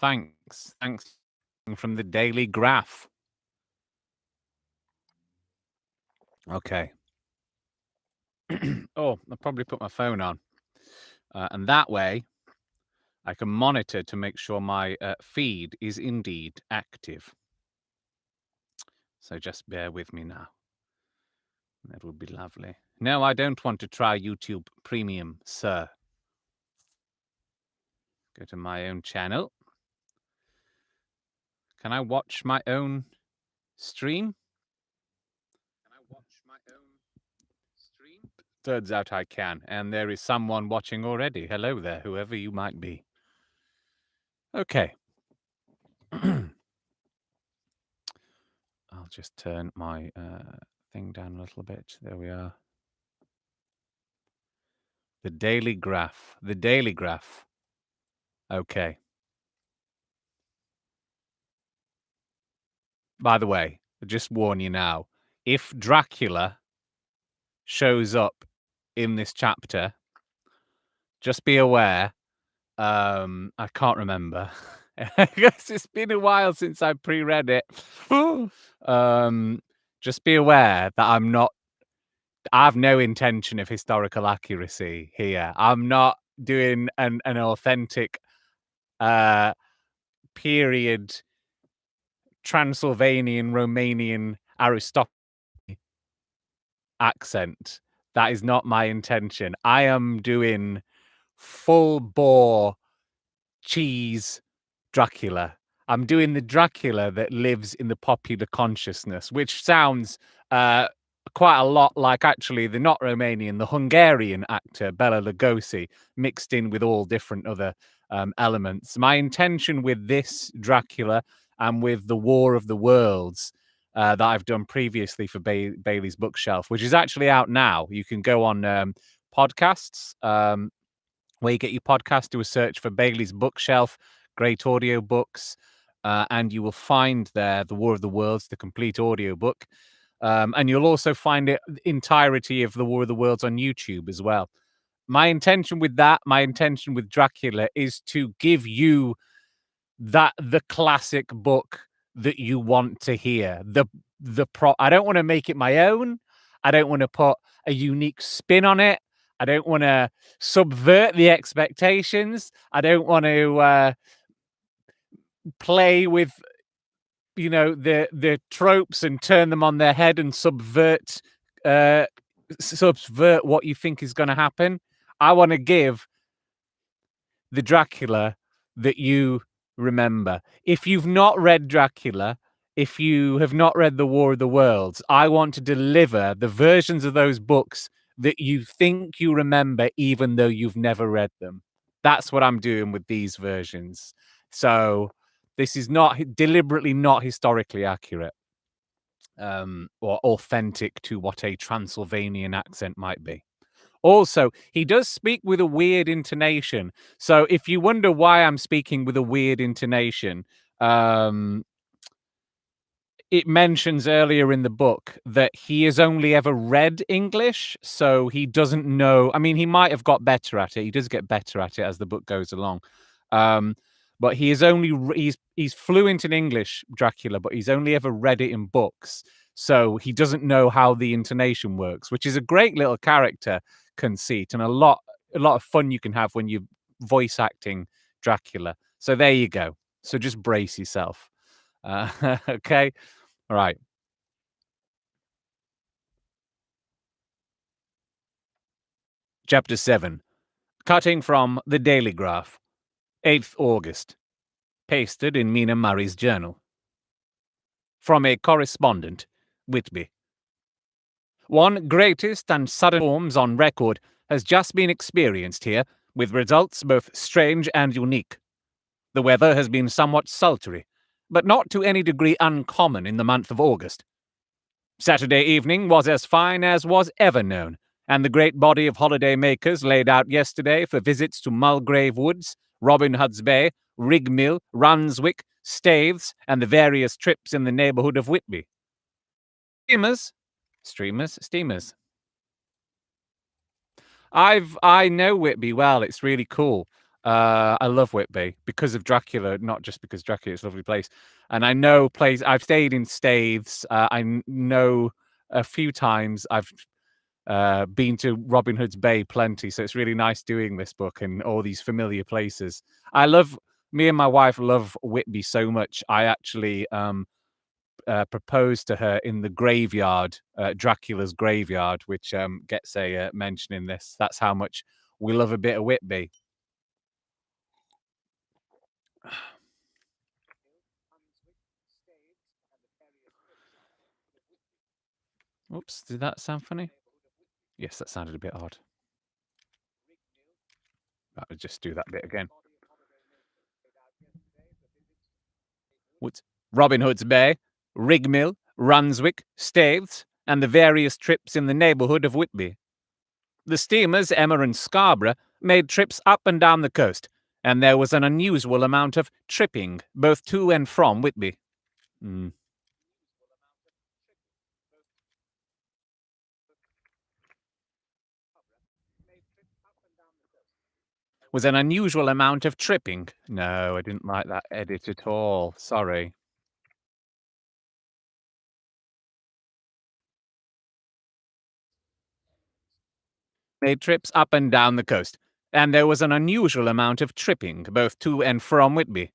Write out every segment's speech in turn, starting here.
Thanks. From the Daily Graph. Okay. Oh, I'll probably put my phone on. And that way, I can monitor to make sure my feed is indeed active. So just bear with me now. That would be lovely. No, I don't want to try YouTube Premium, sir. Go to my own channel. Can I watch my own stream? Turns out I can, and there is someone watching already. Hello there, whoever you might be. Okay. I'll just turn my thing down a little bit. There we are. The Daily Graph. The Daily Graph. Okay. By the way, I'll just warn you now. If Dracula shows up in this chapter, just be aware. I can't remember. Because it's been a while since I pre-read it. Just be aware that I have no intention of historical accuracy here. I'm not doing an authentic period Transylvanian Romanian Aristotelian accent. That is not my intention. I am doing full bore cheese Dracula. I'm doing the Dracula that lives in the popular consciousness, which sounds quite a lot like actually the not Romanian, the Hungarian actor Bela Lugosi, mixed in with all different other elements. My intention with this Dracula and with the War of the Worlds that I've done previously for Bailey's Bookshelf, which is actually out now. You can go on podcasts, where you get your podcast, do a search for Bailey's Bookshelf, great audiobooks, and you will find there The War of the Worlds, the complete audiobook. And you'll also find it entirety of The War of the Worlds on YouTube as well. My intention with Dracula is to give you the classic book that you want to hear. I don't want to make it my own. I don't want to put a unique spin on it. I don't want to subvert the expectations. I don't want to play with, the tropes and turn them on their head and subvert what you think is going to happen. I want to give the Dracula that you remember. If you've not read Dracula, if you have not read The War of the Worlds, I want to deliver the versions of those books that you think you remember, even though you've never read them. That's what I'm doing with these versions. So this is deliberately not historically accurate, or authentic to what a Transylvanian accent might be. Also, he does speak with a weird intonation. So if you wonder why I'm speaking with a weird intonation, it mentions earlier in the book that he has only ever read English, so he doesn't know. I mean, he might have got better at it. He does get better at it as the book goes along. But he is he's fluent in English, Dracula, but he's only ever read it in books. So he doesn't know how the intonation works, which is a great little character conceit and a lot of fun you can have when you're voice acting Dracula. So there you go. So just brace yourself. Okay. All right. Chapter 7. Cutting from the Daily Graph. 8th August. Pasted in Mina Murray's journal. From a correspondent, Whitby. One greatest and sudden storms on record has just been experienced here, with results both strange and unique. The weather has been somewhat sultry, but not to any degree uncommon in the month of August. Saturday evening was as fine as was ever known, and the great body of holiday makers laid out yesterday for visits to Mulgrave Woods, Robin Hood's Bay, Rigmill, Runswick, Staithes, and the various trips in the neighbourhood of Whitby. Steamers. I know Whitby well. It's really cool. I love Whitby because of Dracula, not just because Dracula is a lovely place. And I know I've stayed in Staithes. Know a few times I've been to Robin Hood's Bay plenty, so it's really nice doing this book and all these familiar places. Me and my wife love Whitby so much. I actually proposed to her in the graveyard, Dracula's graveyard, which gets a mention in this. That's how much we love a bit of Whitby. Oops, did that sound funny? Yes, that sounded a bit odd. I would just do that bit again. What's Robin Hood's Bay, Rigmill, Runswick, Staithes, and the various trips in the neighbourhood of Whitby. The steamers Emma and Scarborough made trips up and down the coast, and there was an unusual amount of tripping both to and from Whitby. Mm. Was an unusual amount of tripping. No, I didn't like that edit at all. Sorry. Made trips up and down the coast, and there was an unusual amount of tripping both to and from Whitby.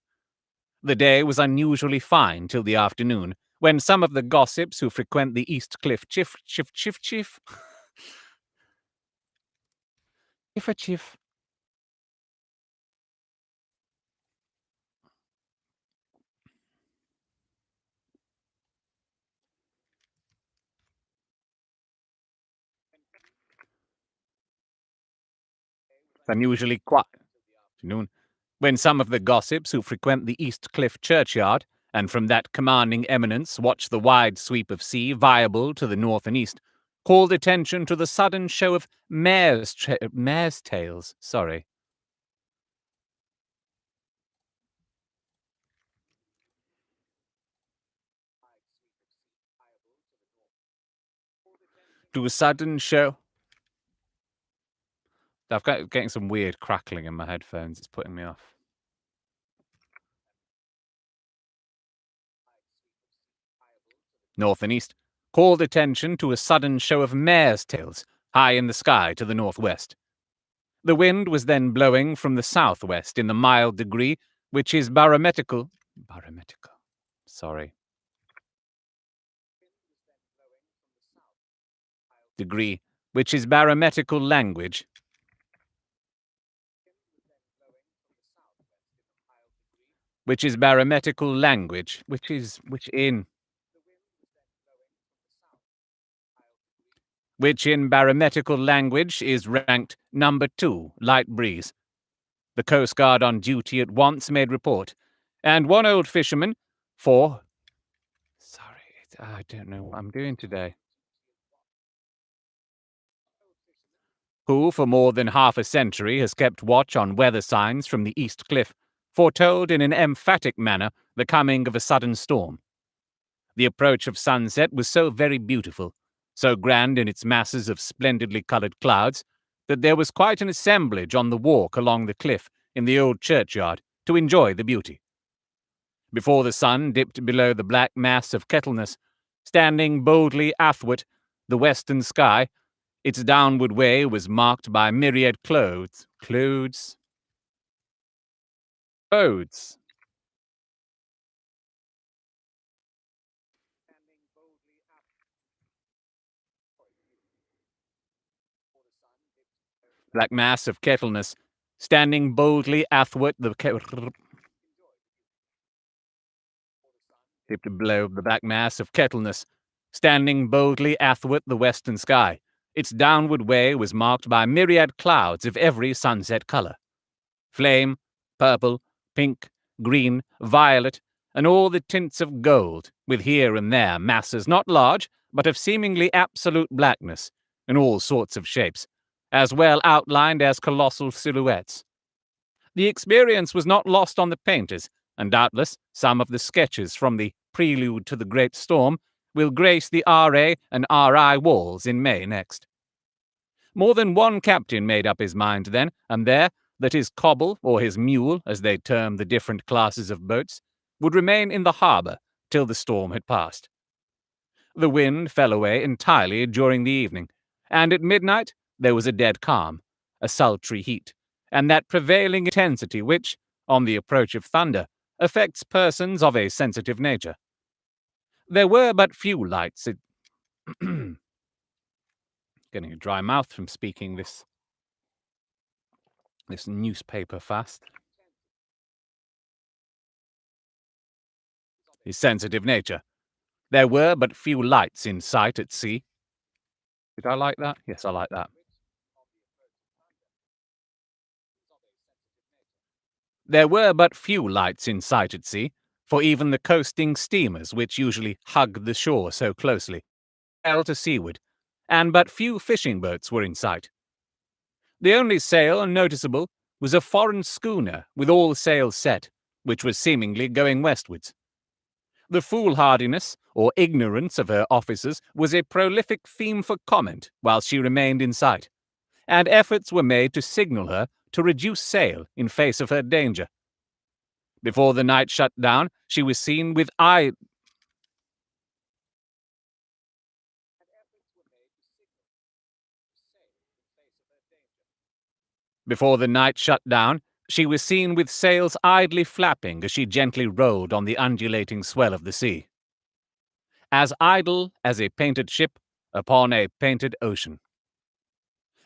The day was unusually fine till the afternoon, when some of the gossips who frequent the East Cliff chiff chiff unusually quiet afternoon, when some of the gossips who frequent the East Cliff churchyard, and from that commanding eminence watch the wide sweep of sea viable to the north and east, called attention to the sudden show of mares' tails. Sorry. To a sudden show. I've got getting some weird crackling in my headphones. It's putting me off. North and east, called attention to a sudden show of mares' tails high in the sky to the northwest. The wind was then blowing from the southwest in the mild degree, which is barometrical. Sorry. Degree, which is barometrical language. Which is barometrical language, which in barometrical language is ranked number 2, light breeze. The Coast Guard on duty at once made report, and one old fisherman, sorry, I don't know what I'm doing today. Who for more than half a century has kept watch on weather signs from the East Cliff, foretold in an emphatic manner the coming of a sudden storm. The approach of sunset was so very beautiful, so grand in its masses of splendidly coloured clouds, that there was quite an assemblage on the walk along the cliff in the old churchyard to enjoy the beauty. Before the sun dipped below the black mass of Kettleness, standing boldly athwart the western sky, its downward way was marked by myriad clouds. Black mass of Kettleness, standing boldly athwart the dipped below the black mass of Kettleness, standing boldly athwart the western sky. Its downward way was marked by myriad clouds of every sunset colour. Flame, purple, pink, green, violet, and all the tints of gold, with here and there masses not large, but of seemingly absolute blackness, in all sorts of shapes, as well outlined as colossal silhouettes. The experience was not lost on the painters, and doubtless some of the sketches from the Prelude to the Great Storm will grace the RA and RI walls in May next. More than one captain made up his mind then, and there that his cobble, or his mule, as they term the different classes of boats, would remain in the harbour till the storm had passed. The wind fell away entirely during the evening, and at midnight there was a dead calm, a sultry heat, and that prevailing intensity which, on the approach of thunder, affects persons of a sensitive nature. There were but few lights. Getting a dry mouth from speaking this newspaper fast. His sensitive nature. There were but few lights in sight at sea. Did I like that? Yes, I like that. There were but few lights in sight at sea, for even the coasting steamers, which usually hug the shore so closely, fell to seaward, and but few fishing boats were in sight. The only sail noticeable was a foreign schooner with all sails set, which was seemingly going westwards. The foolhardiness or ignorance of her officers was a prolific theme for comment while she remained in sight, and efforts were made to signal her to reduce sail in face of her danger. Before the night shut down, she was seen with Before the night shut down, she was seen with sails idly flapping as she gently rolled on the undulating swell of the sea. As idle as a painted ship upon a painted ocean.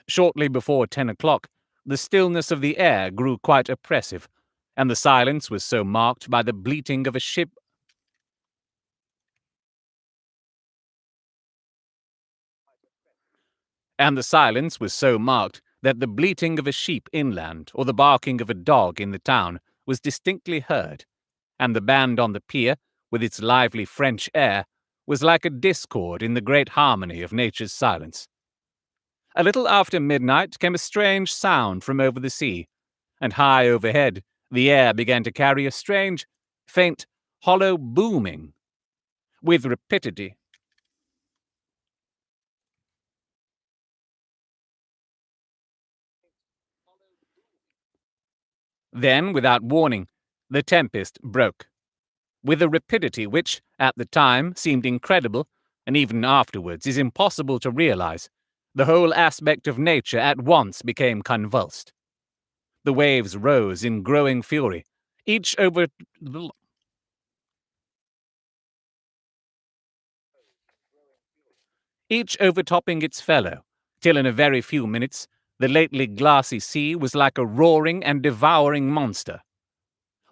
Shortly before 10 o'clock, the stillness of the air grew quite oppressive, and the silence was so marked by the bleating of a ship and the silence was so marked that the bleating of a sheep inland or the barking of a dog in the town was distinctly heard, and the band on the pier, with its lively French air, was like a discord in the great harmony of nature's silence. A little after midnight came a strange sound from over the sea, and high overhead the air began to carry a strange, faint, hollow booming, with rapidity. Then, without warning, the tempest broke, with a rapidity which, at the time, seemed incredible, and even afterwards is impossible to realize. The whole aspect of nature at once became convulsed. The waves rose in growing fury, each over each overtopping its fellow, till in a very few minutes the lately glassy sea was like a roaring and devouring monster.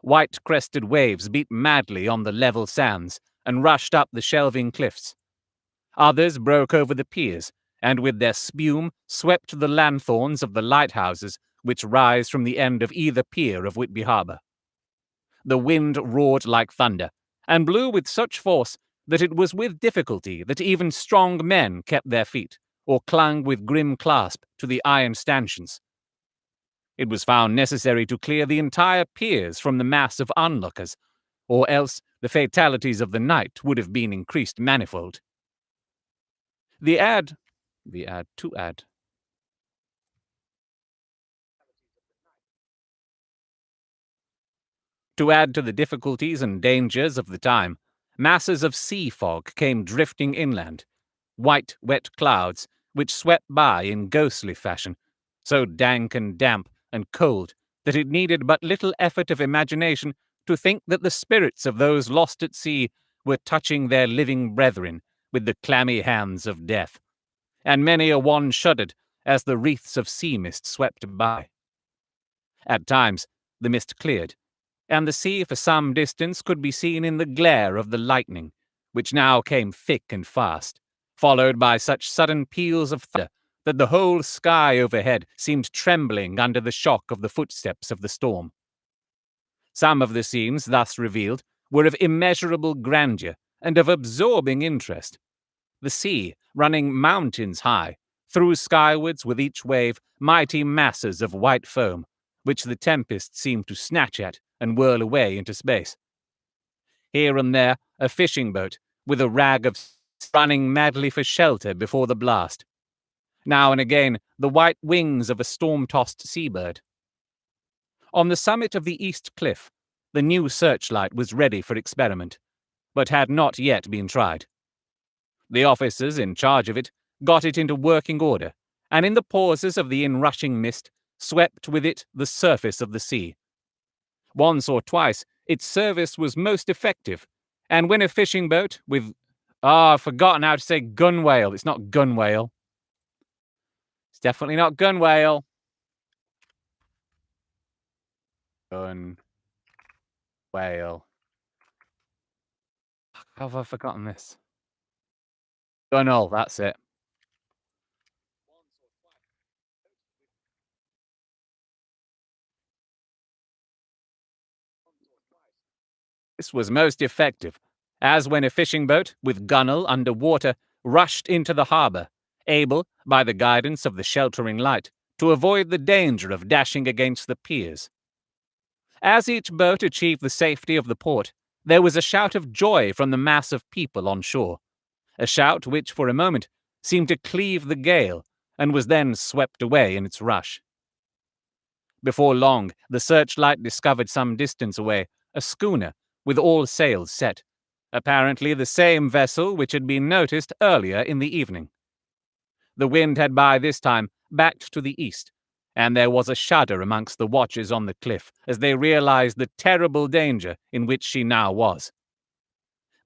White-crested waves beat madly on the level sands and rushed up the shelving cliffs. Others broke over the piers, and with their spume swept the lanthorns of the lighthouses which rise from the end of either pier of Whitby Harbour. The wind roared like thunder, and blew with such force that it was with difficulty that even strong men kept their feet, or clung with grim clasp to the iron stanchions. It was found necessary to clear the entire piers from the mass of onlookers, or else the fatalities of the night would have been increased manifold. The ad, to add. To add to the difficulties and dangers of the time, masses of sea fog came drifting inland, white, wet clouds which swept by in ghostly fashion, so dank and damp and cold that it needed but little effort of imagination to think that the spirits of those lost at sea were touching their living brethren with the clammy hands of death, and many a one shuddered as the wreaths of sea mist swept by. At times the mist cleared, and the sea for some distance could be seen in the glare of the lightning, which now came thick and fast, followed by such sudden peals of thunder that the whole sky overhead seemed trembling under the shock of the footsteps of the storm. Some of the scenes thus revealed were of immeasurable grandeur and of absorbing interest. The sea, running mountains high, threw skywards with each wave mighty masses of white foam, which the tempest seemed to snatch at and whirl away into space. Here and there, a fishing boat, with a rag of running madly for shelter before the blast. Now and again, the white wings of a storm-tossed seabird. On the summit of the east cliff, the new searchlight was ready for experiment, but had not yet been tried. The officers in charge of it got it into working order, and in the pauses of the inrushing mist, swept with it the surface of the sea. Once or twice, its service was most effective, and when a fishing boat with I've forgotten how to say gunwale. It's not gunwale. It's definitely not gunwale. Gunwale. How have I forgotten this? Gunnel, that's it. This was most effective, as when a fishing boat, with gunwale under water, rushed into the harbour, able, by the guidance of the sheltering light, to avoid the danger of dashing against the piers. As each boat achieved the safety of the port, there was a shout of joy from the mass of people on shore, a shout which for a moment seemed to cleave the gale, and was then swept away in its rush. Before long, the searchlight discovered some distance away a schooner with all sails set, apparently the same vessel which had been noticed earlier in the evening. The wind had by this time backed to the east, and there was a shudder amongst the watchers on the cliff as they realized the terrible danger in which she now was.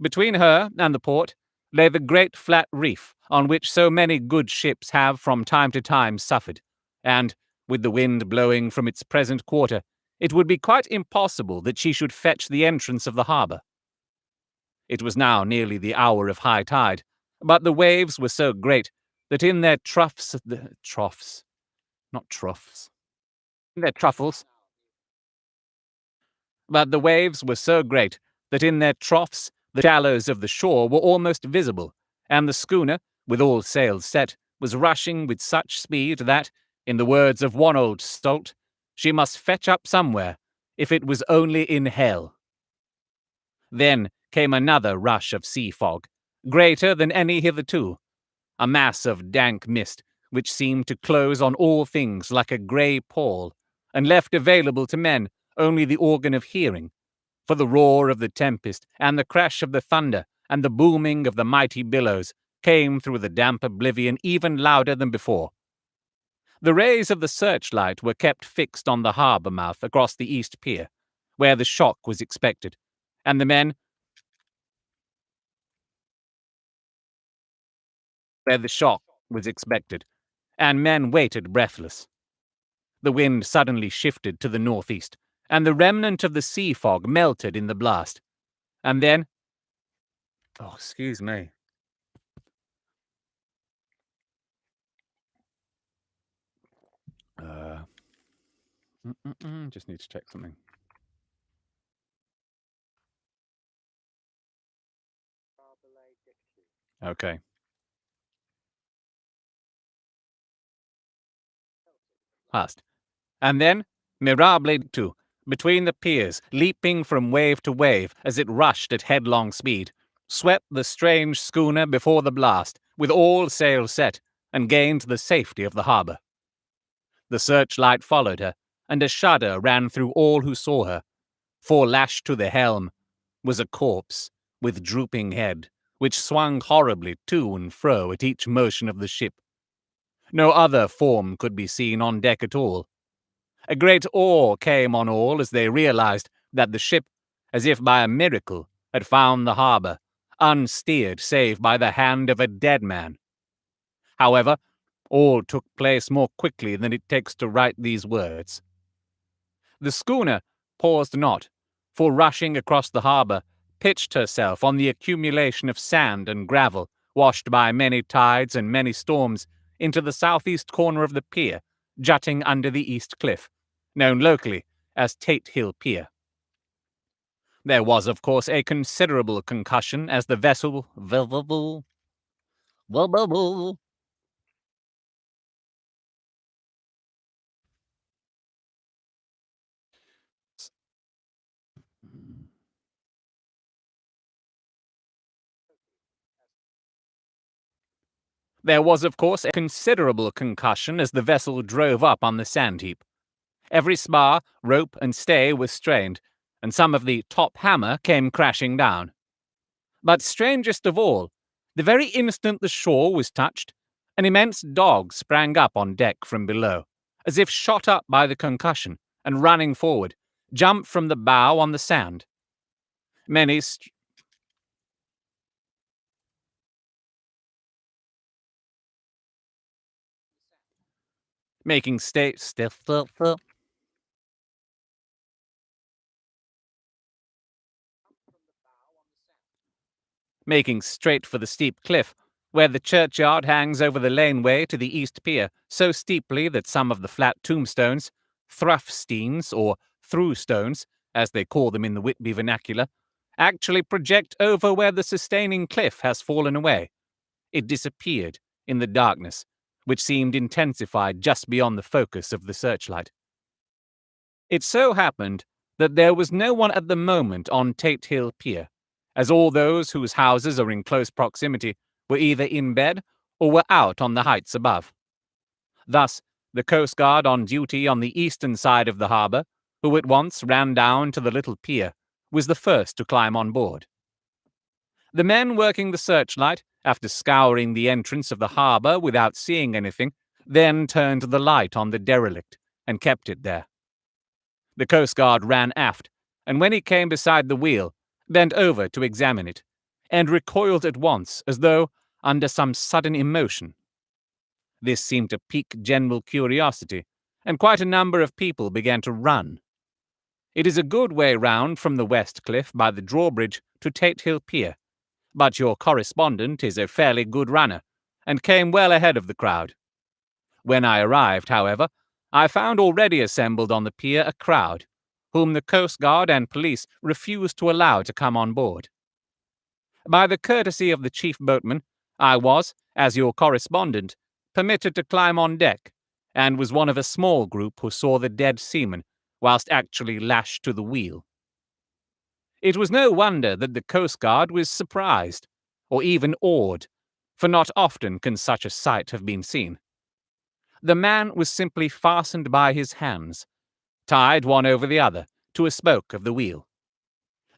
Between her and the port lay the great flat reef on which so many good ships have from time to time suffered, and, with the wind blowing from its present quarter, it would be quite impossible that she should fetch the entrance of the harbour. It was now nearly the hour of high tide, but the waves were so great that in their in their truffles, but the waves were so great that in their troughs the shallows of the shore were almost visible, and the schooner, with all sails set, was rushing with such speed that, in the words of one old stolt, she must fetch up somewhere, if it was only in hell. Then came another rush of sea fog, greater than any hitherto, a mass of dank mist which seemed to close on all things like a grey pall, and left available to men only the organ of hearing, for the roar of the tempest and the crash of the thunder and the booming of the mighty billows came through the damp oblivion even louder than before. The rays of the searchlight were kept fixed on the harbour mouth across the east pier, where the shock was expected, and the men where the shock was expected, and men waited breathless. The wind suddenly shifted to the northeast, and the remnant of the sea fog melted in the blast. And then, oh, excuse me. Just need to check something. Okay. Passed. And then, Mirable too, between the piers, leaping from wave to wave as it rushed at headlong speed, swept the strange schooner before the blast, with all sails set, and gained the safety of the harbour. The searchlight followed her, and a shudder ran through all who saw her, for lashed to the helm was a corpse, with drooping head, which swung horribly to and fro at each motion of the ship. No other form could be seen on deck at all. A great awe came on all as they realized that the ship, as if by a miracle, had found the harbour, unsteered save by the hand of a dead man. However, all took place more quickly than it takes to write these words. The schooner paused not, for rushing across the harbour, pitched herself on the accumulation of sand and gravel, washed by many tides and many storms, into the southeast corner of the pier, jutting under the east cliff, known locally as Tate Hill Pier. There was, of course, a considerable concussion as the vessel There was, of course, a considerable concussion as the vessel drove up on the sand heap. Every spar, rope, and stay was strained, and some of the top hammer came crashing down. But strangest of all, the very instant the shore was touched, an immense dog sprang up on deck from below, as if shot up by the concussion, and running forward, jumped from the bow on the sand. Many making making straight for the steep cliff, where the churchyard hangs over the laneway to the east pier, so steeply that some of the flat tombstones, thruffsteins, or through stones, as they call them in the Whitby vernacular, actually project over where the sustaining cliff has fallen away. It disappeared in the darkness, which seemed intensified just beyond the focus of the searchlight. It so happened that there was no one at the moment on Tate Hill Pier, as all those whose houses are in close proximity were either in bed or were out on the heights above. Thus, the Coast Guard on duty on the eastern side of the harbour, who at once ran down to the little pier, was the first to climb on board. The men working the searchlight, after scouring the entrance of the harbour without seeing anything, then turned the light on the derelict and kept it there. The Coast Guard ran aft, and when he came beside the wheel, bent over to examine it, and recoiled at once as though under some sudden emotion. This seemed to pique general curiosity, and quite a number of people began to run. It is a good way round from the West Cliff by the drawbridge to Tate Hill Pier, but your correspondent is a fairly good runner, and came well ahead of the crowd. When I arrived, however, I found already assembled on the pier a crowd, whom the Coast Guard and police refused to allow to come on board. By the courtesy of the chief boatman, I was, as your correspondent, permitted to climb on deck, and was one of a small group who saw the dead seaman, whilst actually lashed to the wheel. It was no wonder that the Coast Guard was surprised, or even awed, for not often can such a sight have been seen. The man was simply fastened by his hands, tied one over the other, to a spoke of the wheel.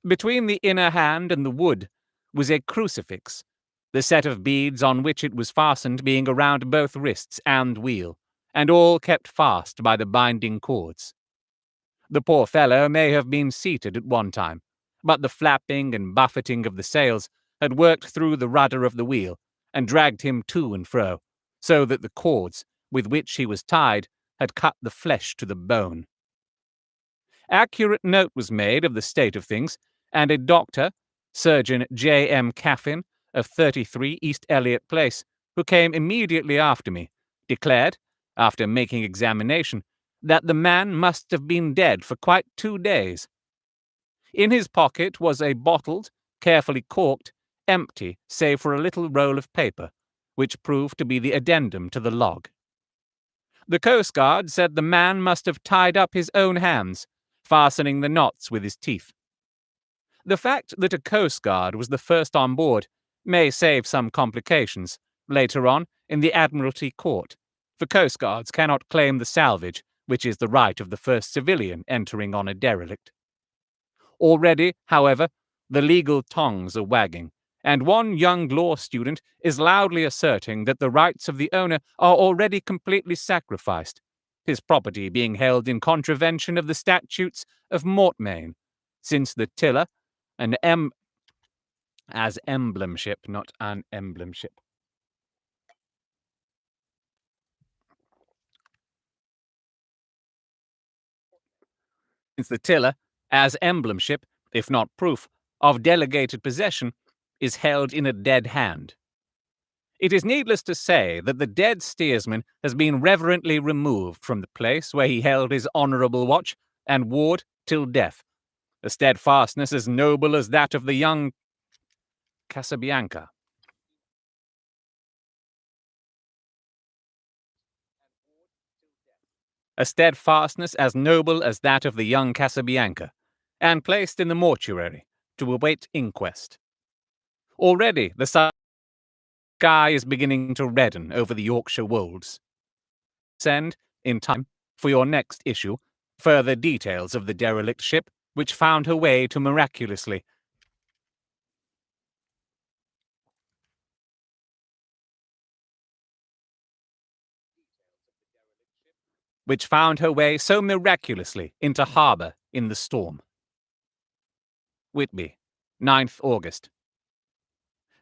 Between the inner hand and the wood was a crucifix, the set of beads on which it was fastened being around both wrists and wheel, and all kept fast by the binding cords. The poor fellow may have been seated at one time, but the flapping and buffeting of the sails had worked through the rudder of the wheel, and dragged him to and fro, so that the cords with which he was tied had cut the flesh to the bone. Accurate note was made of the state of things, and a doctor, Surgeon J. M. Caffin, of 33 East Elliot Place, who came immediately after me, declared, after making examination, that the man must have been dead for quite 2 days. In his pocket was a bottled, carefully corked, empty save for a little roll of paper, which proved to be the addendum to the log. The Coast Guard said the man must have tied up his own hands, fastening the knots with his teeth. The fact that a Coast Guard was the first on board may save some complications later on in the Admiralty Court, for Coast Guards cannot claim the salvage, which is the right of the first civilian entering on a derelict. Already, however, the legal tongues are wagging, and one young law student is loudly asserting that the rights of the owner are already completely sacrificed, his property being held in contravention of the statutes of Mortmain, since the tiller, as emblemship, not an emblemship. Since the tiller, as emblemship, if not proof, of delegated possession, is held in a dead hand. It is needless to say that the dead steersman has been reverently removed from the place where he held his honourable watch and ward till death, a steadfastness as noble as that of the young Casabianca. A steadfastness as noble as that of the young Casabianca, and placed in the mortuary to await inquest. Already the sky is beginning to redden over the Yorkshire wolds. Send, in time, for your next issue, Further details of the derelict ship, which found her way to miraculously so miraculously into harbour in the storm. Whitby, 9th August.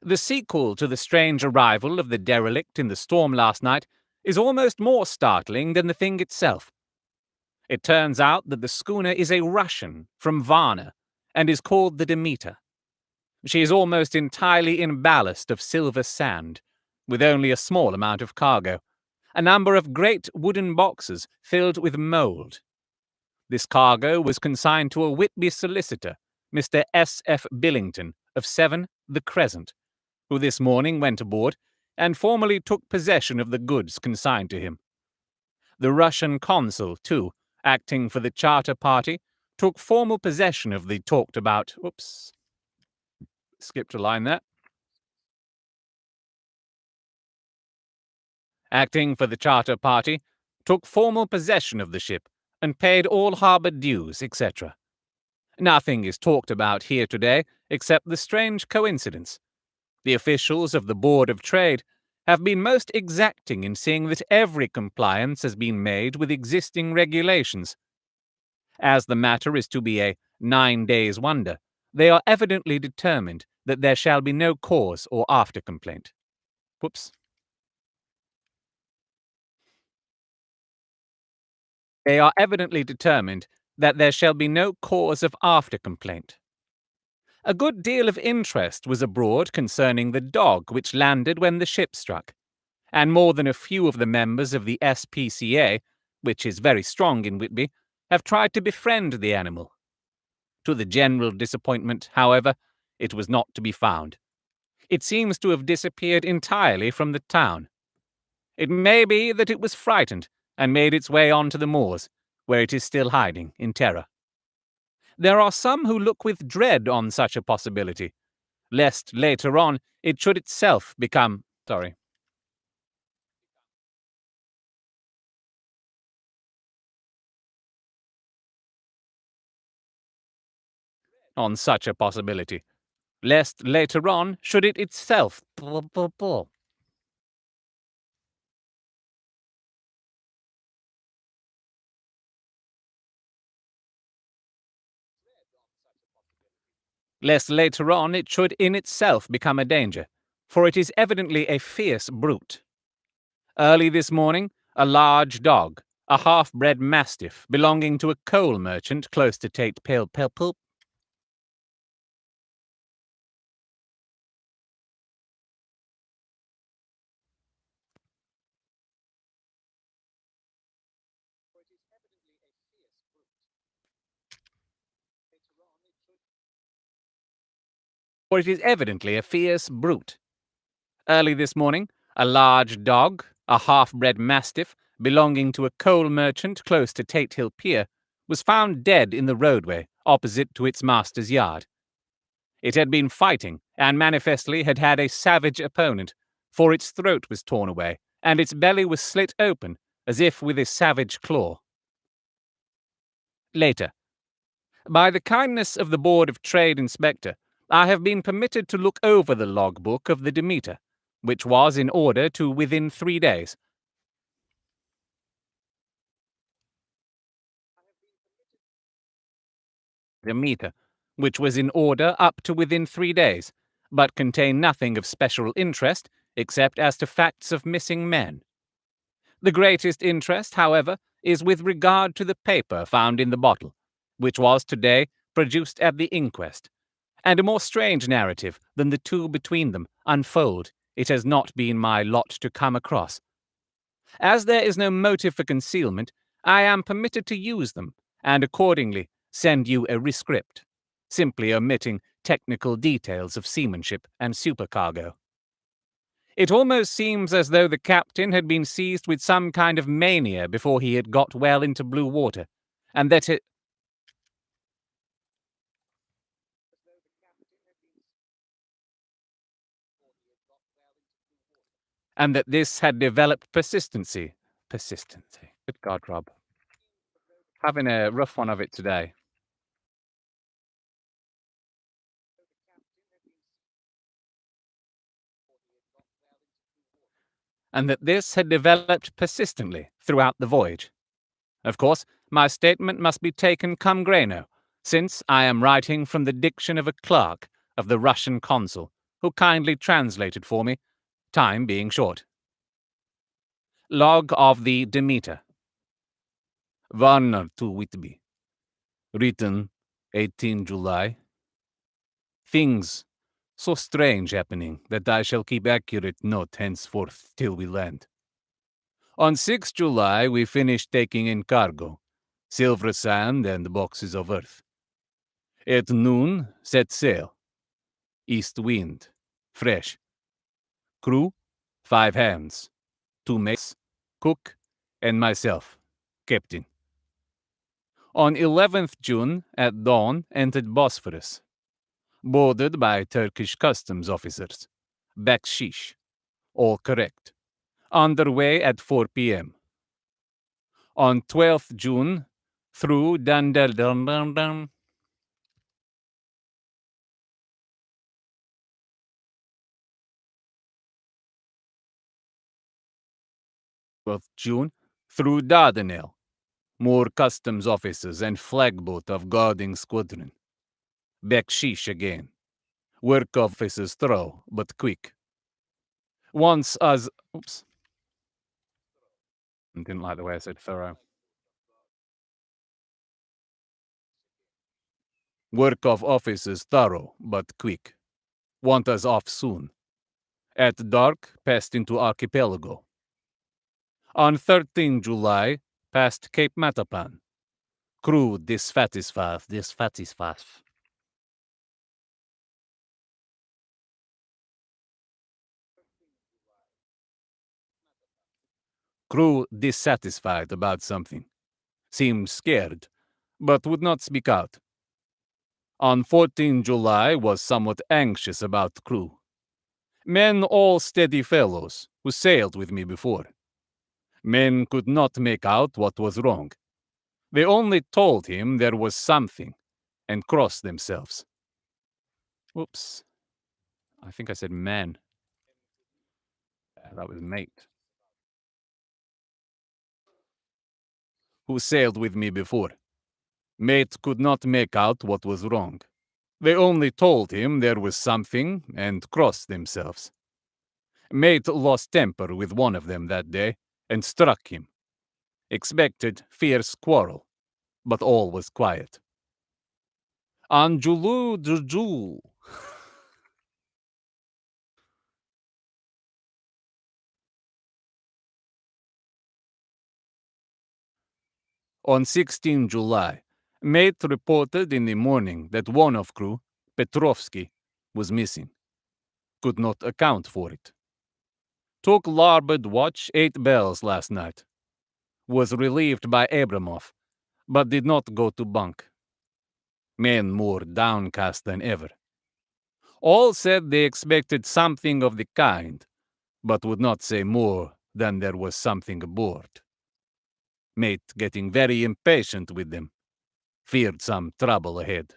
The sequel to the strange arrival of the derelict in the storm last night is almost more startling than the thing itself. It turns out that the schooner is a Russian from Varna and is called the Demeter. She is almost entirely in ballast of silver sand, with only a small amount of cargo, a number of great wooden boxes filled with mould. This cargo was consigned to a Whitby solicitor, Mr. S. F. Billington, of 7 The Crescent, who this morning went aboard and formally took possession of the goods consigned to him. The Russian consul, too, acting for the charter party, took formal possession of the talked-about... Oops. Skipped a line there. Acting for the charter party, took formal possession of the ship and paid all harbour dues, etc. Nothing is talked about here today except the strange coincidence. The officials of the Board of Trade have been most exacting in seeing that every compliance has been made with existing regulations. As the matter is to be a 9 days' wonder, they are evidently determined that there shall be no cause or after complaint. Whoops. They are evidently determined that there shall be no cause of after complaint. A good deal of interest was abroad concerning the dog which landed when the ship struck, and more than a few of the members of the SPCA, which is very strong in Whitby, have tried to befriend the animal. To the general disappointment, however, it was not to be found. It seems to have disappeared entirely from the town. It may be that it was frightened and made its way on to the moors, where it is still hiding in terror. There are some who look with dread on such a possibility, lest later on it should itself become... On such a possibility, lest later on should it itself... lest later on it should in itself become a danger, for it is evidently a fierce brute. Early this morning, a large dog, a half-bred mastiff belonging to a coal merchant close to Tate Pale Pelpul, for it is evidently a fierce brute. Early this morning, a large dog, a half-bred mastiff belonging to a coal merchant close to Tate Hill Pier, was found dead in the roadway opposite to its master's yard. It had been fighting, and manifestly had had a savage opponent, for its throat was torn away, and its belly was slit open, as if with a savage claw. Later. By the kindness of the Board of Trade Inspector, I have been permitted to look over the logbook of the Demeter, which was in order to within 3 days. Demeter, which was in order up to within 3 days, but contained nothing of special interest except as to facts of missing men. The greatest interest, however, is with regard to the paper found in the bottle, which was today produced at the inquest, and a more strange narrative than the two between them unfold it has not been my lot to come across. As there is no motive for concealment, I am permitted to use them, and accordingly send you a rescript, simply omitting technical details of seamanship and supercargo. It almost seems as though the captain had been seized with some kind of mania before he had got well into blue water, and that this had developed persistency. Good God, Rob. Having a rough one of it today. And that this had developed persistently throughout the voyage. Of course, my statement must be taken cum grano, since I am writing from the diction of a clerk of the Russian consul, who kindly translated for me, time being short. Log of the Demeter. Varnar to Whitby. Written 18 July. Things so strange happening that I shall keep accurate note henceforth till we land. On 6 July we finished taking in cargo, silver sand and boxes of earth. At noon set sail. East wind, fresh. Crew, 5 hands, 2 mates, cook, and myself, captain. On 11th June, at dawn, entered Bosphorus. Boarded by Turkish customs officers. Bakshish. All correct. Underway at 4 p.m. On 12th June, through Dandel 12th June, through Dardanelle. More customs officers and flagboat of guarding squadron. Bakshish again. Work officers thorough, but quick. Once as... Oops. I didn't like the way I said thorough. Work of officers thorough, but quick. Want us off soon. At dark, passed into archipelago. On 13 July, past Cape Matapan. Crew dissatisfied. Crew dissatisfied about something. Seemed scared, but would not speak out. On 14 July was somewhat anxious about crew. Men all steady fellows, who sailed with me before. Men could not make out what was wrong. They only told him there was something, and crossed themselves. Whoops. I think I said men. That was mate. Who sailed with me before. Mate could not make out what was wrong. They only told him there was something, and crossed themselves. Mate lost temper with one of them that day, and struck him. Expected fierce quarrel, but all was quiet. On Juju. On 16 July, mate reported in the morning that one of crew, Petrovsky, was missing. Could not account for it. Took larboard watch 8 bells last night. Was relieved by Abramov, but did not go to bunk. Men more downcast than ever. All said they expected something of the kind, but would not say more than there was something aboard. Mate getting very impatient with them. Feared some trouble ahead.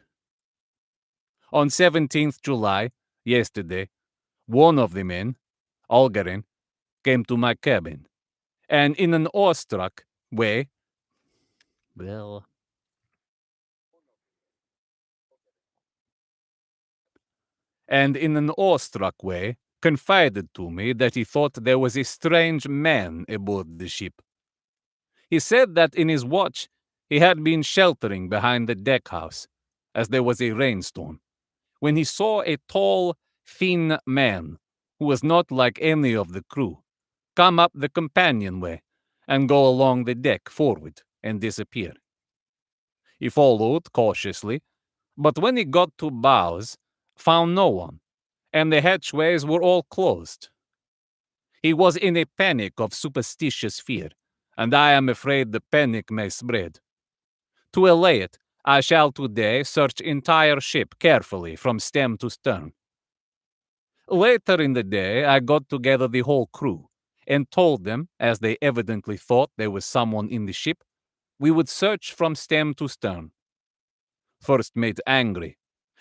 On 17th July, yesterday, one of the men, Algarin, came to my cabin, and in an awestruck way, well, and in an awestruck way, confided to me that he thought there was a strange man aboard the ship. He said that in his watch he had been sheltering behind the deck house, as there was a rainstorm, when he saw a tall, thin man, who was not like any of the crew, come up the companionway and go along the deck forward and disappear. He followed cautiously, but when he got to bows, found no one, and the hatchways were all closed. He was in a panic of superstitious fear, and I am afraid the panic may spread. To allay it, I shall today search entire ship carefully from stem to stern. Later in the day, I got together the whole crew and told them, as they evidently thought there was someone in the ship, We would search from stem to stern. First mate angry,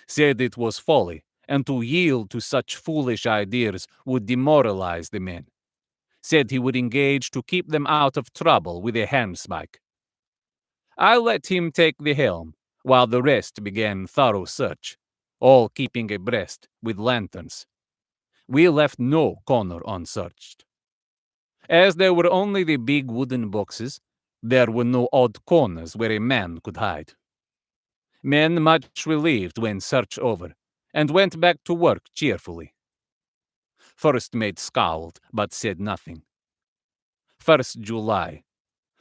said it was folly, and to yield to such foolish ideas would demoralize the men. Said he would engage to keep them out of trouble with a handspike. I let him take the helm, while the rest began thorough search, all keeping abreast with lanterns. We left no corner unsearched. As there were only the big wooden boxes, there were no odd corners where a man could hide. Men much relieved when search over, and went back to work cheerfully. First mate scowled, but said nothing. 1st July.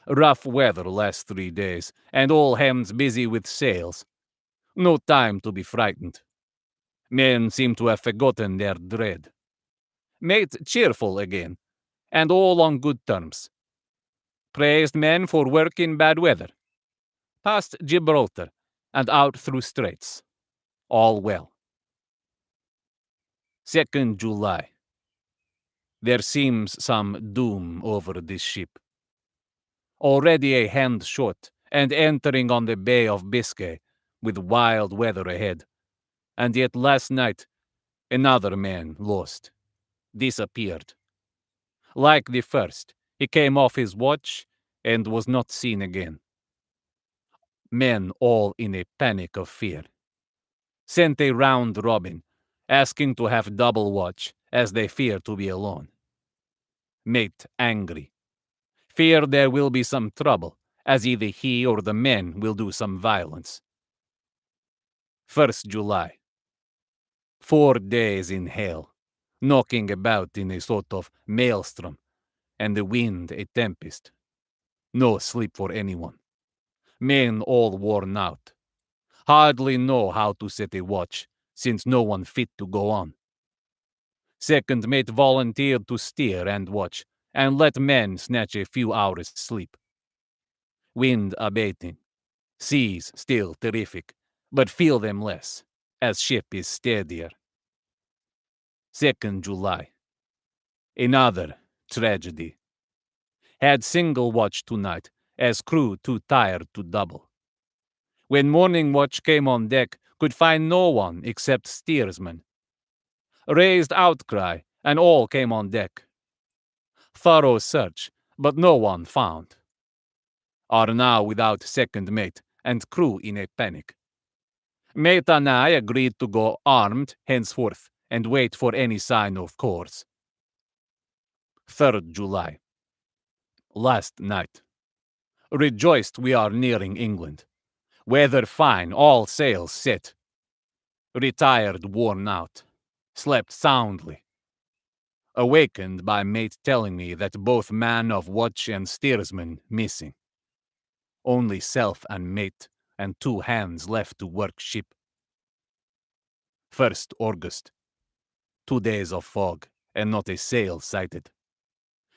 Rough weather last 3 days, and all hands busy with sails. No time to be frightened. Men seem to have forgotten their dread. Mate cheerful again, and all on good terms. Praised men for work in bad weather. Past Gibraltar, and out through straits. All well. 2nd July. There seems some doom over this ship. Already a hand short, and entering on the Bay of Biscay, with wild weather ahead. And yet last night, another man lost. Disappeared. Like the first, he came off his watch and was not seen again. Men all in a panic of fear. Sent a round robin, asking to have double watch, as they fear to be alone. Mate angry. Fear there will be some trouble, as either he or the men will do some violence. 1st July. 4 days in hell, knocking about in a sort of maelstrom, and the wind a tempest. No sleep for anyone. Men all worn out. Hardly know how to set a watch, since no one fit to go on. Second mate volunteered to steer and watch, and let men snatch a few hours' sleep. Wind abating. Seas still terrific, but feel them less, as ship is steadier. 2nd July. Another tragedy. Had single watch tonight, as crew too tired to double. When morning watch came on deck, could find no one except steersman. Raised outcry, and all came on deck. Thorough search, but no one found. Are now without second mate, and crew in a panic. Mate and I agreed to go armed henceforth, and wait for any sign of course. 3rd July. Last night. Rejoiced we are nearing England. Weather fine, all sails set. Retired, worn out. Slept soundly. Awakened by mate telling me that both man of watch and steersman missing. Only self and mate, and 2 hands left to work ship. 1st August. 2 days of fog, and not a sail sighted.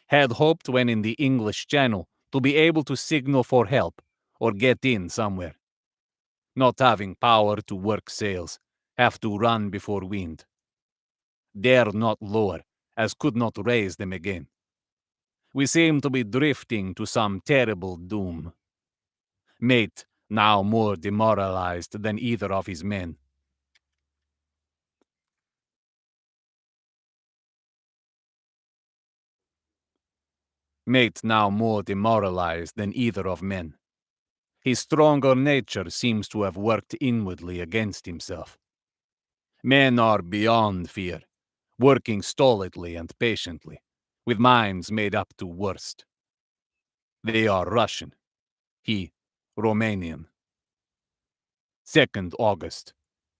Had hoped when in the English Channel to be able to signal for help, or get in somewhere. Not having power to work sails, have to run before wind. Dare not lower, as could not raise them again. We seem to be drifting to some terrible doom. Mate, now more demoralized than either of his men. Mate now more demoralized than either of men. His stronger nature seems to have worked inwardly against himself. Men are beyond fear, working stolidly and patiently, with minds made up to worst. They are Russian, he Romanian. 2nd August,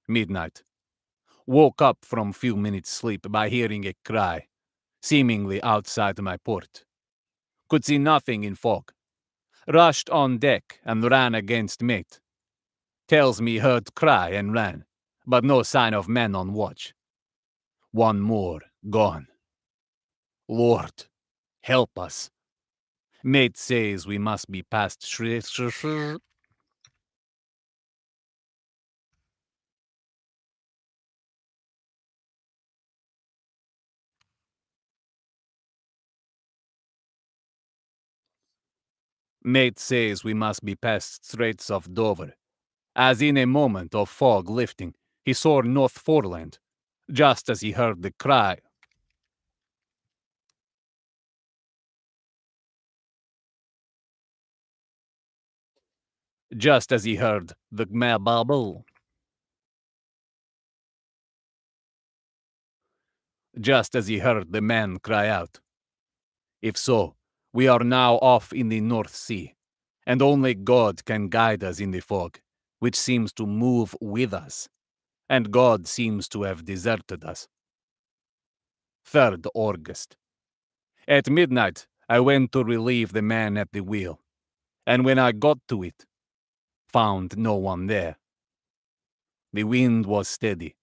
midnight. Woke up from few minutes' sleep by hearing a cry, seemingly outside my port. Could see nothing in fog. Rushed on deck and ran against mate. Tells me heard cry and ran, but no sign of men on watch. One more gone. Lord, help us. Mate says we must be past Mate says we must be past Straits of Dover. As in a moment of fog lifting, he saw North Foreland, just as he heard the cry. Just as he heard the babble. Just as he heard the man cry out. If so, we are now off in the North Sea, and only God can guide us in the fog, which seems to move with us, and God seems to have deserted us. 3rd August. At midnight, I went to relieve the man at the wheel, and when I got to it, found no one there. The wind was steady,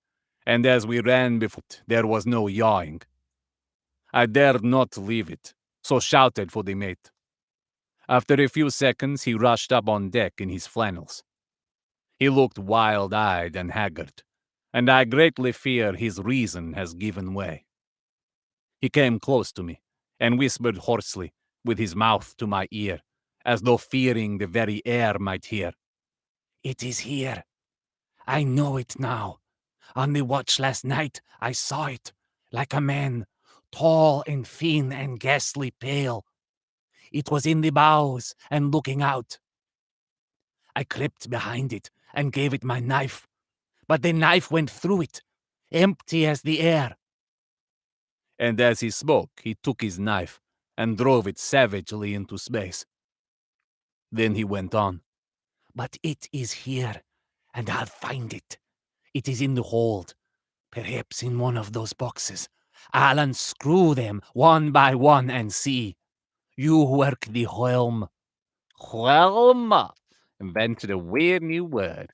and as we ran before it, there was no yawing. I dared not leave it, so shouted for the mate. After a few seconds, he rushed up on deck in his flannels. He looked wild-eyed and haggard, and I greatly fear his reason has given way. He came close to me, and whispered hoarsely, with his mouth to my ear, as though fearing the very air might hear. "It is here. I know it now. On the watch last night, I saw it, like a man, tall and thin and ghastly pale. It was in the bows and looking out. I crept behind it and gave it my knife, but the knife went through it, empty as the air." And as he spoke, he took his knife and drove it savagely into space. Then he went on. "But it is here, and I'll find it. It is in the hold, perhaps in one of those boxes. I'll unscrew them one by one and see. You work the whelm." Whelm! Invented a weird new word.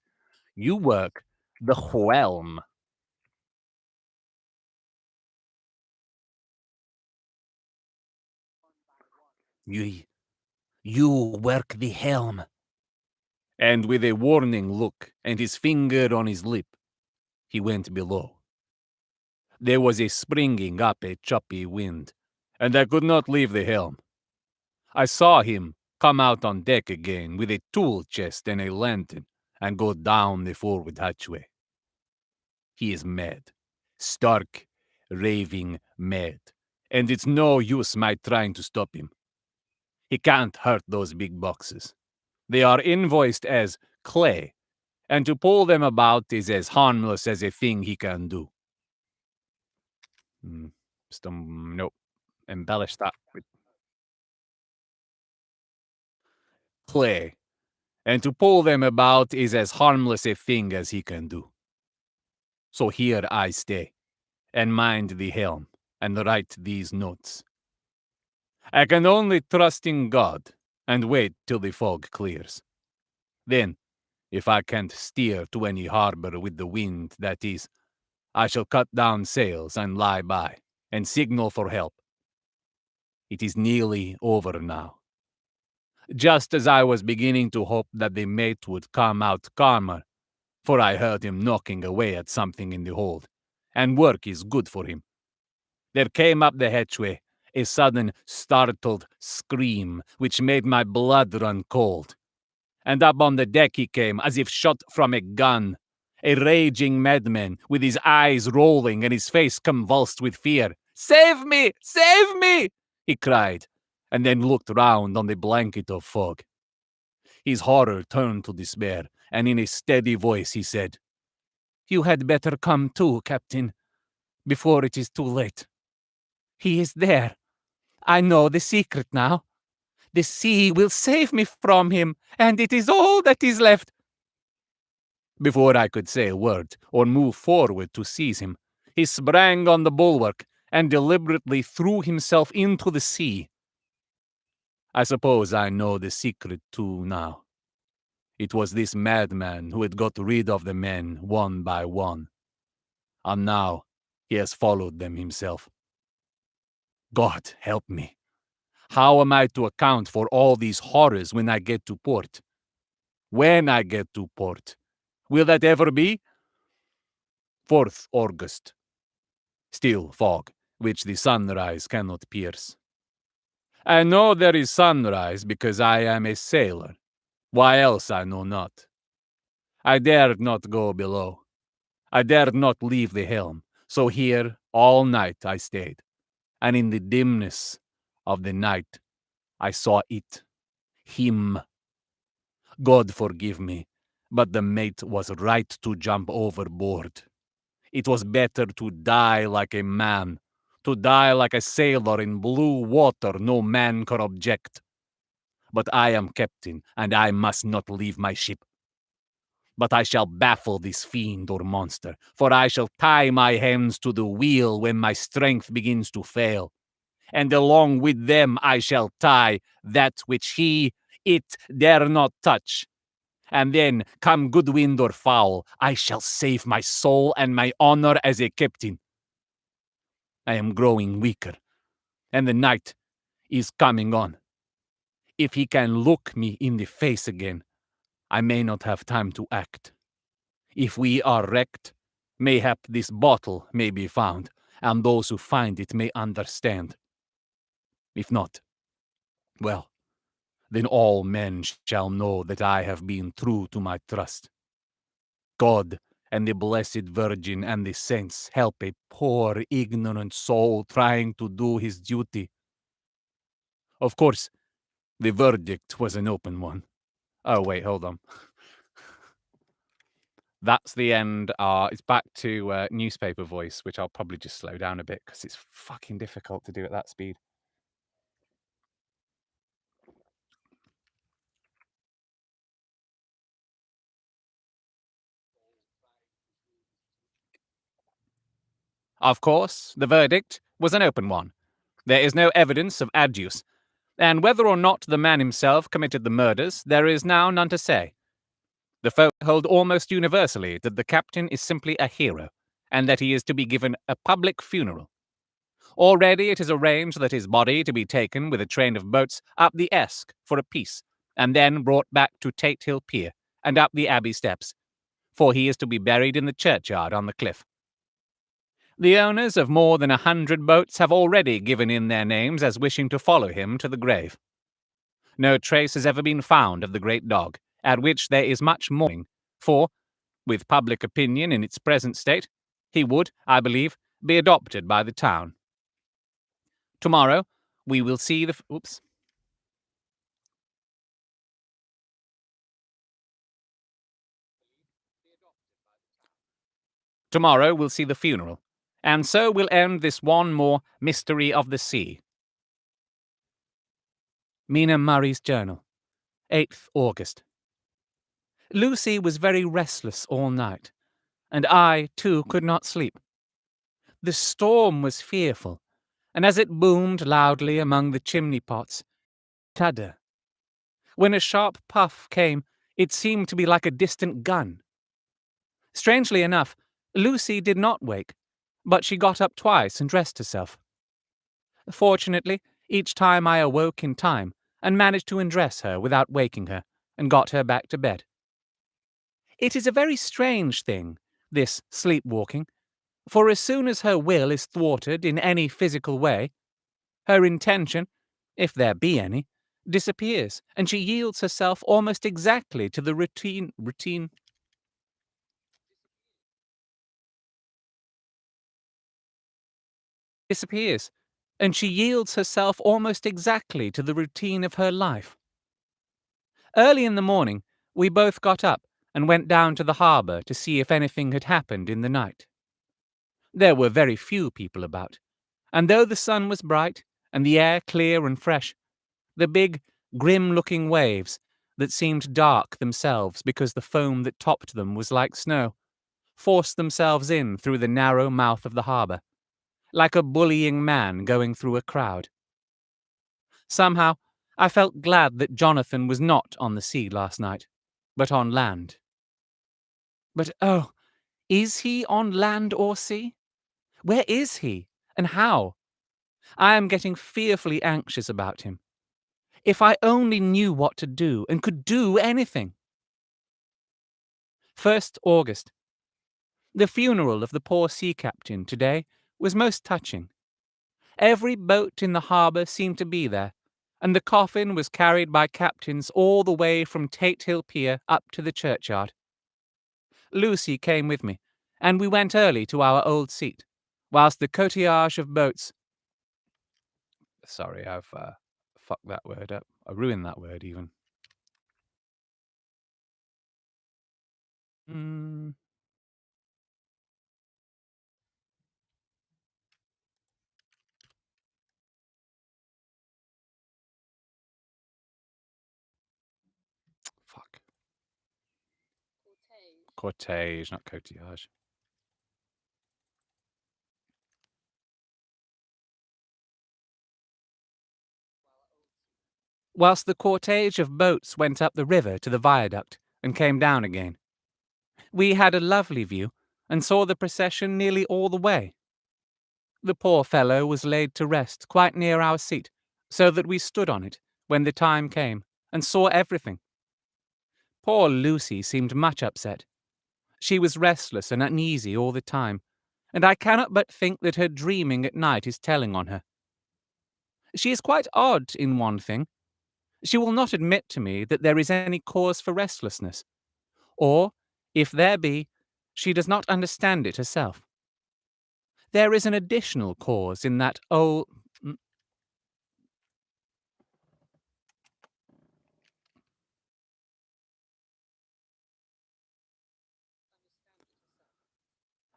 You work the whelm. You work the helm. And with a warning look and his finger on his lip, he went below. There was a springing up a choppy wind, and I could not leave the helm. I saw him come out on deck again with a tool chest and a lantern and go down the forward hatchway. He is mad. Stark, raving mad. And it's no use my trying to stop him. He can't hurt those big boxes. They are invoiced as clay, and to pull them about is as harmless as a thing he can do. Nope. Embellish that with clay, and to pull them about is as harmless a thing as he can do. So here I stay, and mind the helm, and write these notes. I can only trust in God, and wait till the fog clears. Then, if I can't steer to any harbor with the wind, that is, I shall cut down sails and lie by, and signal for help. It is nearly over now. Just as I was beginning to hope that the mate would come out calmer, for I heard him knocking away at something in the hold, and work is good for him. There came up the hatchway a sudden, startled scream which made my blood run cold. And up on the deck he came, as if shot from a gun, a raging madman, with his eyes rolling and his face convulsed with fear. "Save me! Save me!" he cried, and then looked round on the blanket of fog. His horror turned to despair, and in a steady voice he said, "You had better come too, Captain, before it is too late. He is there. I know the secret now. The sea will save me from him, and it is all that is left." Before I could say a word or move forward to seize him, he sprang on the bulwark and deliberately threw himself into the sea. I suppose I know the secret too now. It was this madman who had got rid of the men one by one, and now he has followed them himself. God help me. How am I to account for all these horrors when I get to port? When I get to port? Will that ever be? 4th August. Still fog, which the sunrise cannot pierce. I know there is sunrise because I am a sailor. Why else I know not. I dared not go below. I dared not leave the helm. So here all night I stayed. And in the dimness of the night I saw it. Him. God forgive me, but the mate was right to jump overboard. It was better to die like a man, to die like a sailor in blue water no man could object. But I am captain, and I must not leave my ship. But I shall baffle this fiend or monster, for I shall tie my hands to the wheel when my strength begins to fail. And along with them I shall tie that which it dare not touch. And then, come good wind or foul, I shall save my soul and my honor as a captain. I am growing weaker, and the night is coming on. If he can look me in the face again, I may not have time to act. If we are wrecked, mayhap this bottle may be found, and those who find it may understand. If not, well, then all men shall know that I have been true to my trust. God and the Blessed Virgin and the saints help a poor, ignorant soul trying to do his duty. Of course, the verdict was an open one. Oh, wait, hold on. That's the end. It's back to newspaper voice, which I'll probably just slow down a bit because it's fucking difficult to do at that speed. Of course, the verdict was an open one. There is no evidence of adduce, and whether or not the man himself committed the murders, there is now none to say. The folk hold almost universally that the captain is simply a hero, and that he is to be given a public funeral. Already it is arranged that his body to be taken with a train of boats up the Esk for a peace, and then brought back to Tate Hill Pier and up the Abbey steps, for he is to be buried in the churchyard on the cliff. The owners of more than 100 boats have already given in their names as wishing to follow him to the grave. No trace has ever been found of the great dog, at which there is much mourning, for, with public opinion in its present state, he would, I believe, be adopted by the town. Tomorrow, we will see the... Tomorrow we'll see the funeral, and so we'll end this one more mystery of the sea. Mina Murray's journal, 8th August. Lucy was very restless all night, and I, too, could not sleep. The storm was fearful, and as it boomed loudly among the chimney pots, shudder. When a sharp puff came, it seemed to be like a distant gun. Strangely enough, Lucy did not wake, but she got up twice and dressed herself. Fortunately, each time I awoke in time and managed to undress her without waking her, and got her back to bed. It is a very strange thing, this sleepwalking, for as soon as her will is thwarted in any physical way, her intention, if there be any, disappears, and she yields herself almost exactly to the routine disappears, and she yields herself almost exactly to the routine of her life. Early in the morning, we both got up and went down to the harbour to see if anything had happened in the night. There were very few people about, and though the sun was bright and the air clear and fresh, the big, grim-looking waves, that seemed dark themselves because the foam that topped them was like snow, forced themselves in through the narrow mouth of the harbour, like a bullying man going through a crowd. Somehow, I felt glad that Jonathan was not on the sea last night, but on land. But oh, is he on land or sea? Where is he, and how? I am getting fearfully anxious about him. If I only knew what to do, and could do anything. 1st August. The funeral of the poor sea captain today was most touching. Every boat in the harbour seemed to be there, and the coffin was carried by captains all the way from Tate Hill Pier up to the churchyard. Lucy came with me, and we went early to our old seat, whilst the cortege of boats— Sorry, I've fucked that word up. I ruined that word even. Mm, fuck. Cortege, not cortege. Whilst the cortege of boats went up the river to the viaduct and came down again. We had a lovely view and saw the procession nearly all the way. The poor fellow was laid to rest quite near our seat, so that we stood on it when the time came and saw everything. Poor Lucy seemed much upset. She was restless and uneasy all the time, and I cannot but think that her dreaming at night is telling on her. She is quite odd in one thing. She will not admit to me that there is any cause for restlessness, or, if there be, she does not understand it herself. There is an additional cause in that old—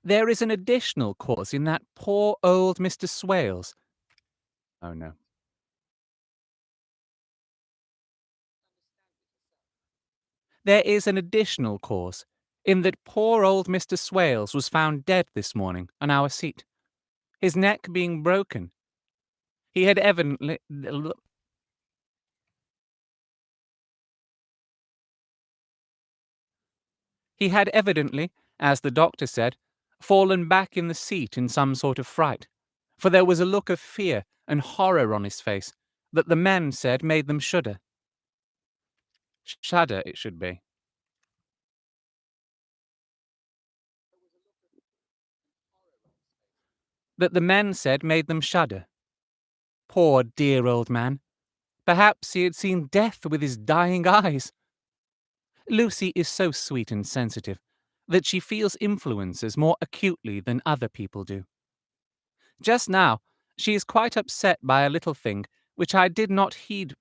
There is an additional cause in that poor old Mr. Swales. Oh no. There is an additional cause in that poor old Mr. Swales was found dead this morning on our seat, his neck being broken. He had evidently— He had evidently, as the doctor said, fallen back in the seat in some sort of fright, for there was a look of fear and horror on his face that the men said made them shudder. Shudder, it should be. That the men said made them shudder. Poor dear old man. Perhaps he had seen death with his dying eyes. Lucy is so sweet and sensitive that she feels influences more acutely than other people do. Just now, she is quite upset by a little thing which I did not heed—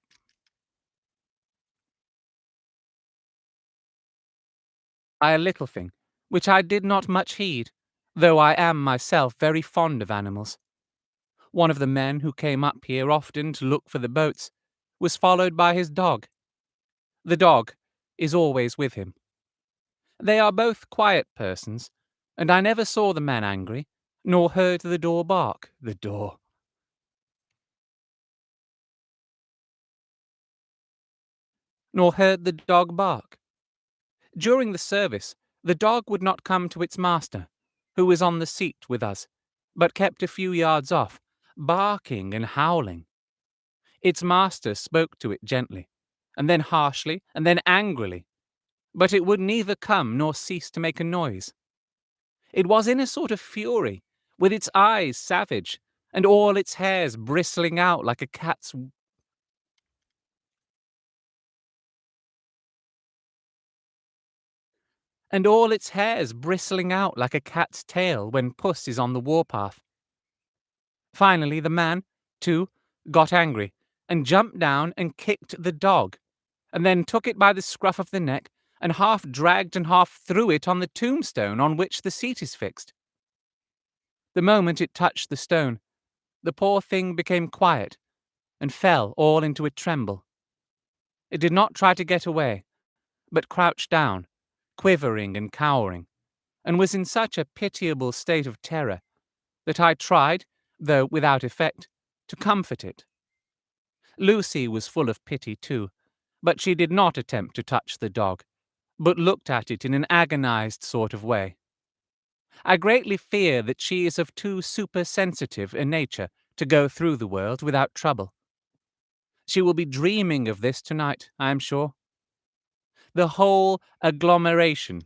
by a little thing which I did not much heed, though I am myself very fond of animals. One of the men who came up here often to look for the boats was followed by his dog. The dog is always with him. They are both quiet persons, and I never saw the man angry, nor heard the door bark. The door. Nor heard the dog bark. During the service, the dog would not come to its master, who was on the seat with us, but kept a few yards off, barking and howling. Its master spoke to it gently, and then harshly, and then angrily, but it would neither come nor cease to make a noise. It was in a sort of fury, with its eyes savage, and all its hairs bristling out like a cat's— and all its hairs bristling out like a cat's tail when puss is on the warpath. Finally, the man, too, got angry, and jumped down and kicked the dog, and then took it by the scruff of the neck, and half dragged and half threw it on the tombstone on which the seat is fixed. The moment it touched the stone, the poor thing became quiet, and fell all into a tremble. It did not try to get away, but crouched down, quivering and cowering, and was in such a pitiable state of terror that I tried, though without effect, to comfort it. Lucy was full of pity too, but she did not attempt to touch the dog, but looked at it in an agonized sort of way. I greatly fear that she is of too supersensitive a nature to go through the world without trouble. She will be dreaming of this tonight, I am sure. The whole agglomeration.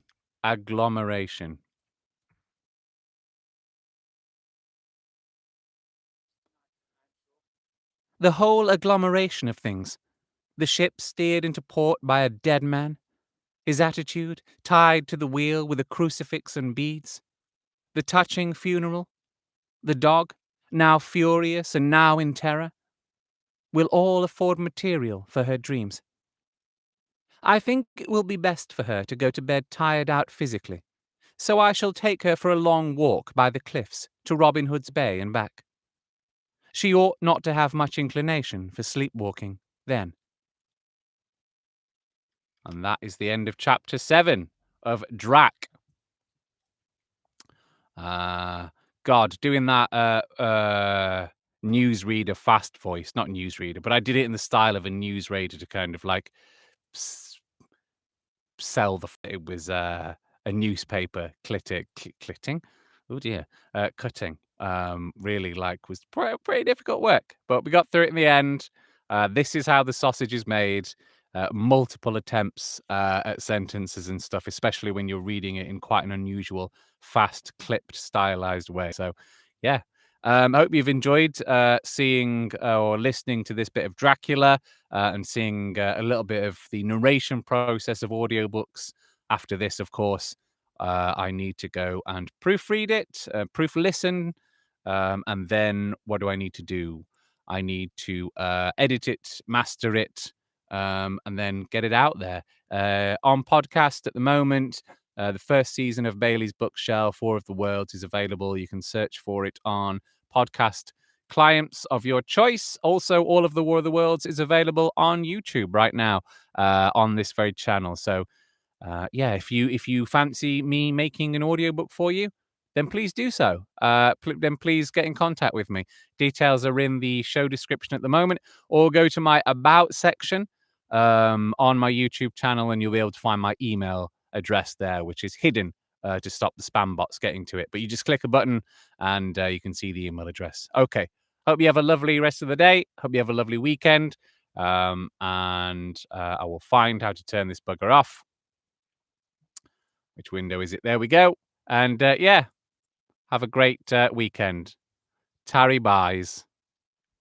The whole agglomeration of things. The ship steered into port by a dead man, his attitude tied to the wheel with a crucifix and beads, the touching funeral, the dog, now furious and now in terror, will all afford material for her dreams. I think it will be best for her to go to bed tired out physically, so I shall take her for a long walk by the cliffs to Robin Hood's Bay and back. She ought not to have much inclination for sleepwalking then. And that is the end of chapter 7 of Drac. God, doing that newsreader fast voice, not newsreader, but I did it in the style of a newsreader to kind of like sell it was a newspaper clitting. Oh dear, cutting. Really like was pretty difficult work, but we got through it in the end. This is how the sausage is made. Multiple attempts at sentences and stuff, especially when you're reading it in quite an unusual, fast, clipped, stylized way. So, yeah. I hope you've enjoyed seeing or listening to this bit of Dracula and seeing a little bit of the narration process of audiobooks. After this, of course, I need to go and proofread it, proof listen, and then what do I need to do? I need to edit it, master it, and then get it out there. On podcast at the moment, the first season of Bailey's Bookshelf, War of the Worlds, is available. You can search for it on podcast clients of your choice. Also, all of the War of the Worlds is available on YouTube right now on this very channel. So, yeah, if you fancy me making an audiobook for you, then please do so. Then please get in contact with me. Details are in the show description at the moment, or go to my About section on my YouTube channel, and you'll be able to find my email address there, which is hidden to stop the spam bots getting to it. But you just click a button, and you can see the email address. Okay. Hope you have a lovely rest of the day. Hope you have a lovely weekend. And I will find how to turn this bugger off. Which window is it? There we go. And yeah, have a great weekend. Tarry buys.